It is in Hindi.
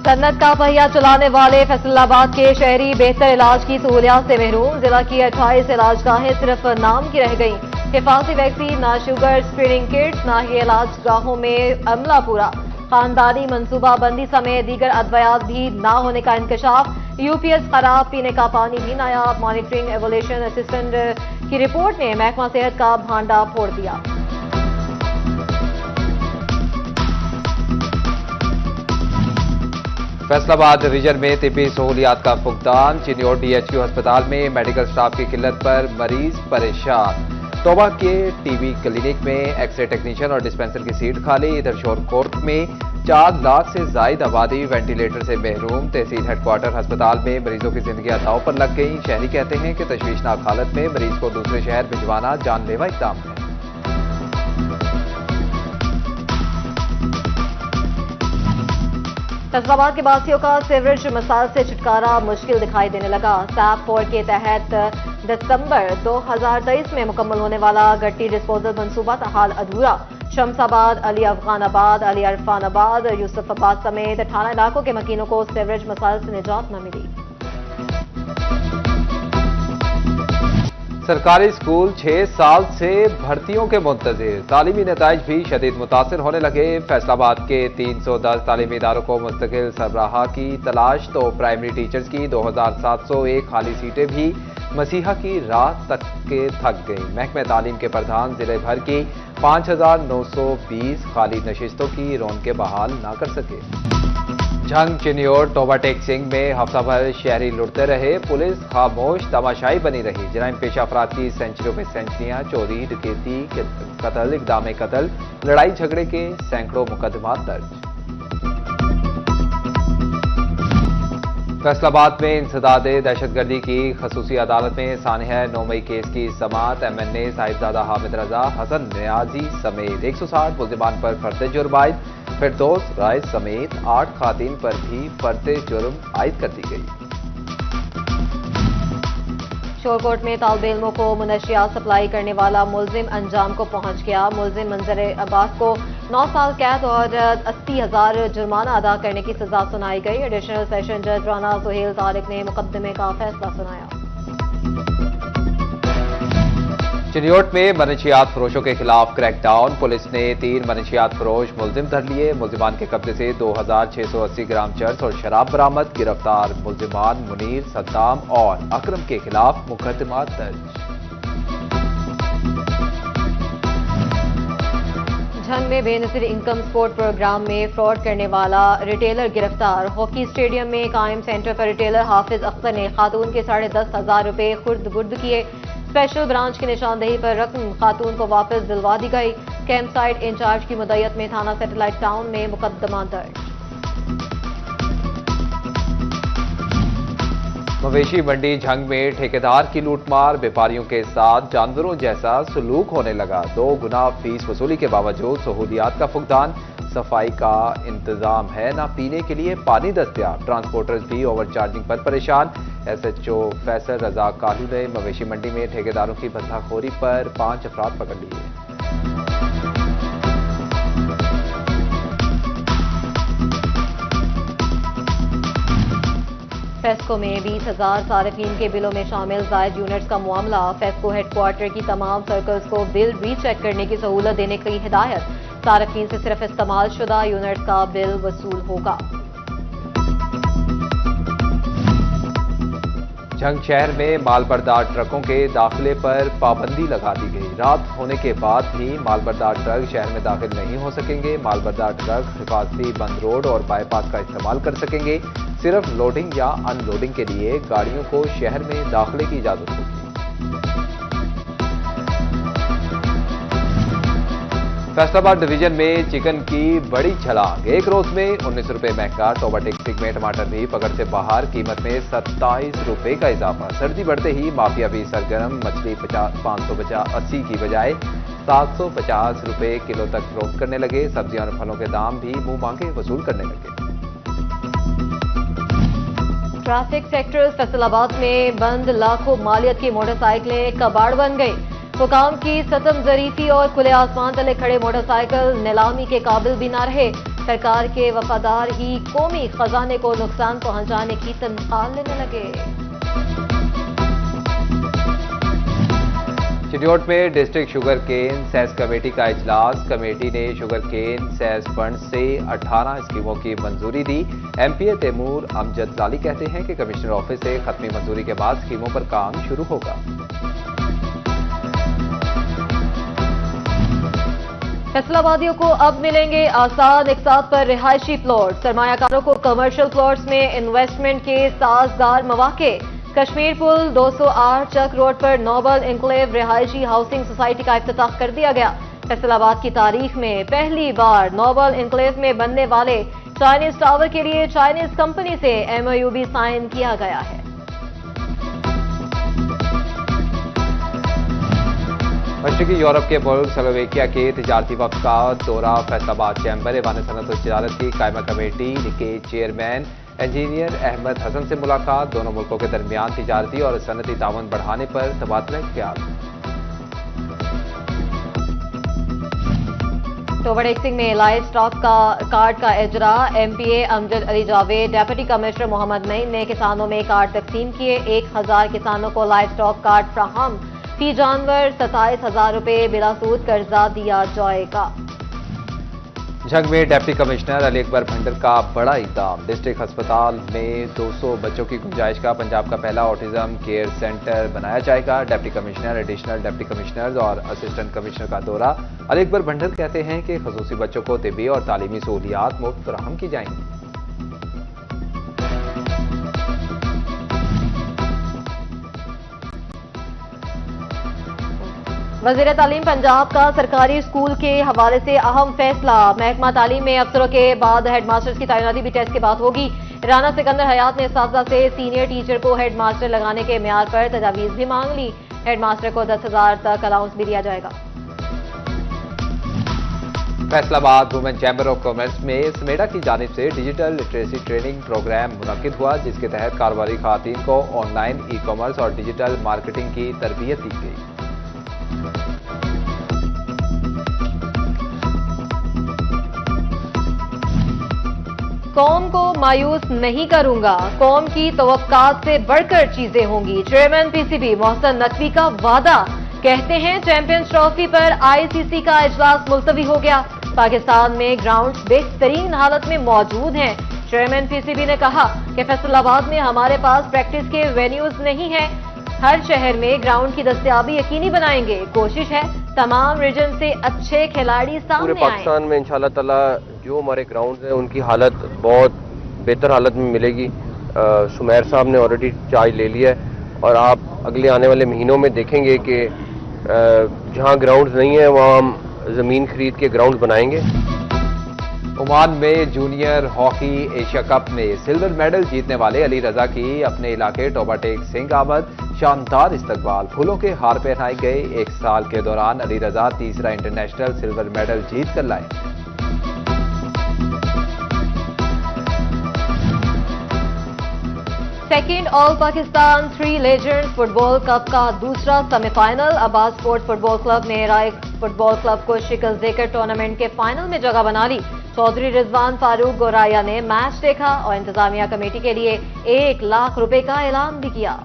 सन्नत का पहिया चलाने वाले फैसलाबाद के शहरी बेहतर इलाज की सहूलियात से महरूम। जिला की 28 इलाज गाहें सिर्फ नाम की रह गईं। हिफाजती वैक्सीन, ना शुगर स्क्रीनिंग किट्स, ना ही इलाज गाहों में अमला पूरा। खानदानी मनसूबाबंदी समेत दीगर अद्वियात भी ना होने का इंकशाफ। यूपीएस खराब, पीने का पानी भी नायाब। मॉनिटरिंग एवोल्यूशन असिस्टेंट की रिपोर्ट ने महकमा सेहत का भांडा फोड़ दिया। फैसलाबाद रीजन में तिब्बी सहूलियात का फुकदान। चिन्योट डीएचक्यू अस्पताल में मेडिकल स्टाफ की किल्लत पर मरीज परेशान। तोबा के टीबी क्लिनिक में एक्सरे टेक्नीशियन और डिस्पेंसर की सीट खाली। इधर शोरकोट में 4 लाख से जायद आबादी वेंटिलेटर से महरूम। तहसील हेडक्वार्टर अस्पताल में मरीजों की जिंदगी दांव पर लग गई। शहरी कहते हैं कि तशवीशनाक हालत में मरीज को दूसरे शहर भिजवाना जानलेवा इक़दाम है। फैसलाबाद के बासियों का सीवरेज मसाइल से छुटकारा मुश्किल दिखाई देने लगा। सैप 4 के तहत दिसंबर 2023 में मुकम्मल होने वाला गट्टी डिस्पोजल मंसूबा ताहाल अधूरा। शमसाबाद, अली अफगानाबाद, अली अरफानाबाद, यूसुफाबाद समेत 18 इलाकों के मकीनों को सीवरेज मसाइल से निजात न मिली। सरकारी स्कूल 6 साल से भर्तियों के मुंतजिर। तालीमी नताइज भी शदीद मुतासिर होने लगे। फैसलाबाद के 310 तालीमी इदारों को मुस्तकिल सरबराह की तलाश तो प्राइमरी टीचर्स की 2701 खाली सीटें भी मसीहा की राह तक के थक गई। महकमे तालीम के प्रधान जिले भर की 5920 खाली नशिस्तों की रौनकें बहाल ना कर सके। झंग, चिन्योट, तोबा टेक सिंह में हफ्ता भर शहरी लुटते रहे। पुलिस खामोश तमाशाई बनी रही। जराइम पेशा अफराद की सेंचुरियों में सेंचुरियां, चोरी, डकैती, कत्ल, इक़दाम कत्ल, लड़ाई झगड़े के सैकड़ों मुकदमात दर्ज। फैसलाबाद में इंसदादे दहशतगर्दी की खसूसी अदालत में सानिया 9 मई केस की समाअत। MNA साहिबजादा हामिद रजा, हसन नियाजी समेत 160 मुल्जिमान पर फर्द जुर्म आयद। फिरदौस राय समेत 8 खातिन पर भी फर्द जुर्म आयद कर दी गई। शोरकोट में तालिबे इल्मों को मुनशियात सप्लाई करने वाला मुलजिम अंजाम को पहुंच गया। मुलजिम मंजर अब्बास को 9 साल कैद और 80,000 जुर्माना अदा करने की सजा सुनाई गई। एडिशनल सेशन जज राना सुहेल तारिक ने मुकदमे का फैसला सुनाया। चिन्योट में मनशियात फरोशों के खिलाफ क्रैकडाउन। पुलिस ने 3 मनशियात फरोश मुलजिम धर लिए। मुलजिमान के कब्जे से 2680 ग्राम चर्स और शराब बरामद। गिरफ्तार मुलजिमान मुनीर, सद्दाम और अकरम के खिलाफ मुकदमा दर्ज। झंग में बेनसीर इनकम सपोर्ट प्रोग्राम में फ्रॉड करने वाला रिटेलर गिरफ्तार। हॉकी स्टेडियम में कायम सेंटर पर रिटेलर हाफिज अख्तर ने खातून के 10,500 रुपए खुर्द बुर्द किए। स्पेशल ब्रांच की निशानदेही पर रकम खातून को वापस दिलवा दी गई। कैंप साइट इंचार्ज की मुद्दत में थाना सैटेलाइट टाउन में मुकदमा दर्ज। मवेशी मंडी झंग में ठेकेदार की लूटमार। व्यापारियों के साथ जानवरों जैसा सलूक होने लगा। 2 गुना फीस वसूली के बावजूद सहूलियात का फुकदान। सफाई का इंतजाम है, ना पीने के लिए पानी दस्तयाब। ट्रांसपोर्टर्स भी ओवर चार्जिंग पर परेशान। SHO फैसल रजा कालू ने मवेशी मंडी में ठेकेदारों की बंधाखोरी पर 5 अफराद पकड़ लिए। फेस्को में 20,000 सार्फिन के बिलों में शामिल जायद यूनिट्स का मामला। फेस्को हेडक्वार्टर की तमाम सर्कल्स को बिल रीचेक करने की सहूलत देने की हिदायत। सार्फिन से सिर्फ इस्तेमाल शुदा यूनिट्स का बिल वसूल होगा। झंग शहर में मालबरदार ट्रकों के दाखिले पर पाबंदी लगा दी गई। रात होने के बाद भी मालबरदार ट्रक शहर में दाखिल नहीं हो सकेंगे। मालबरदार ट्रक हिफाजती बंद रोड और बाईपास का इस्तेमाल कर सकेंगे। सिर्फ लोडिंग या अनलोडिंग के लिए गाड़ियों को शहर में दाखिले की इजाजत होगी। फैसलाबाद डिवीजन में चिकन की बड़ी छलांग। एक रोज में 19 रुपए महंगा। तोबा टेक सिंह में टमाटर भी पकड़ से बाहर। कीमत में 27 रुपए का इजाफा। सर्दी बढ़ते ही माफिया भी सरगर्म। मछली 580 की बजाय 750 रुपए किलो तक फरोख्त करने लगे। सब्जियों और फलों के दाम भी मुंह मांगे वसूल करने लगे। ट्रैफिक सेक्टर फैसलाबाद में बंद लाखों मालियत की मोटरसाइकिलें कबाड़ बन गई। हुकाम की सतम जरीफी और खुले आसमान तले खड़े मोटरसाइकिल नीलामी के काबिल भी न रहे। सरकार के वफादार ही कौमी खजाने को नुकसान पहुंचाने की तनख्वाह लेने लगे। चिन्योट में district sugar cane cess committee का इजलास। कमेटी ने शुगर केन सेस फंड से 18 स्कीमों की मंजूरी दी। एमपीए तैमूर अमजद लाली कहते हैं कि कमिश्नर ऑफिस से खत्मी मंजूरी के बाद स्कीमों पर काम शुरू होगा। फैसलाबादियों को अब मिलेंगे आसान इकसात पर रिहायशी प्लॉट। सरमायाकारों को कमर्शियल प्लॉट्स में इन्वेस्टमेंट के साजगार मौके। कश्मीर पुल 208 चक रोड पर नोबल इनक्लेव रिहायशी हाउसिंग सोसाइटी का इफ्तिताह कर दिया गया। फैसलाबाद की तारीख में पहली बार नोबल इनक्लेव में बनने वाले चाइनीज टावर के लिए चाइनीज कंपनी से एमओयू भी साइन किया गया है। मशरकी यूरोप के मुल्क स्लोवेकिया के तिजारती वफ्द का दौरा। फैसलाबाद चैम्बर एवान सनत और तिजारत की कायमा कमेटी के चेयरमैन इंजीनियर अहमद हसन से मुलाकात। दोनों मुल्कों के दरमियान तिजारती और सनती ताउन बढ़ाने पर तबादला ख्याल। टोबा टेक्सिंग में लाइव स्टॉक का कार्ड का इजरा। MPA Amjad Ali Javed deputy commissioner Mohammad Naeem ने किसानों में कार्ड तकसीम किए। 1000 किसानों को लाइव स्टॉक कार्ड फ्राहम। फी जानवर 27,000 रुपये बिला सूद कर्जा दिया जाएगा। झंग में डिप्टी कमिश्नर अली अकबर भंडर का बड़ा इक़दाम। डिस्ट्रिक्ट अस्पताल में 200 बच्चों की गुंजाइश का पंजाब का पहला ऑटिज्म केयर सेंटर बनाया जाएगा। Deputy commissioner, additional deputy commissioner और असिस्टेंट कमिश्नर का दौरा। अली अकबर भंडर कहते हैं कि खसूसी बच्चों को तिब्बी और तालीमी सहूलियात मुफ्त फराहम की जाएंगी। वज़ीर तालीम पंजाब का सरकारी स्कूल के हवाले से अहम फैसला। महकमा तालीम में अफसरों के बाद हेडमास्टर्स की तैनाती भी टेस्ट के बाद होगी। राना सिकंदर हयात ने इस्तादा से सीनियर टीचर को हेडमास्टर लगाने के म्यार पर तजावीज़ भी मांग ली। हेडमास्टर को 10,000 तक अलाउंस भी दिया जाएगा। Faisalabad women chamber of commerce में समेडा की जानिब से डिजिटल लिटरेसी ट्रेनिंग प्रोग्राम मुनक्किद हुआ, जिसके तहत कारोबारी खातून को ऑनलाइन ई कॉमर्स और डिजिटल मार्केटिंग की तरबियत दी गई। कौम को मायूस नहीं करूंगा, कौम की तवक्कात से बढ़कर चीजें होंगी। चेयरमैन पीसीबी मोहसिन नकवी का वादा। कहते हैं चैंपियंस ट्रॉफी पर आईसीसी का इजलास मुलतवी हो गया। पाकिस्तान में ग्राउंड्स बेहतरीन हालत में मौजूद हैं। चेयरमैन पीसीबी ने कहा कि फैसलाबाद में हमारे पास प्रैक्टिस के वेन्यूज नहीं है। हर शहर में ग्राउंड की दस्तयाबी यकीनी बनाएंगे। कोशिश है तमाम रीजन से अच्छे खिलाड़ी सामने पूरे पाकिस्तान में इंशाल्लाह ताला जो हमारे ग्राउंड हैं उनकी हालत बहुत बेहतर हालत में मिलेगी। सुमैर साहब ने ऑलरेडी चार्ज ले लिया है और आप अगले आने वाले महीनों में देखेंगे कि जहां ग्राउंड्स नहीं है वहां हम ज़मीन खरीद के ग्राउंड बनाएंगे। ओमान में जूनियर हॉकी एशिया कप में सिल्वर मेडल जीतने वाले अली रजा की अपने इलाके टोबा टेक सिंह आमद। शानदार इस्तकबाल, फूलों के हार पहनाए गए। एक साल के दौरान अली रजा तीसरा इंटरनेशनल सिल्वर मेडल जीत कर लाए। Second all Pakistan 3 legends football cup का दूसरा semifinal. Abbas sports football club ने राय फुटबॉल क्लब को शिकस्त देकर टूर्नामेंट के फाइनल में जगह बना ली। चौधरी रिजवान फारूक गोराया ने मैच देखा और इंतजामिया कमेटी के लिए 1 लाख रुपए का ऐलान भी किया।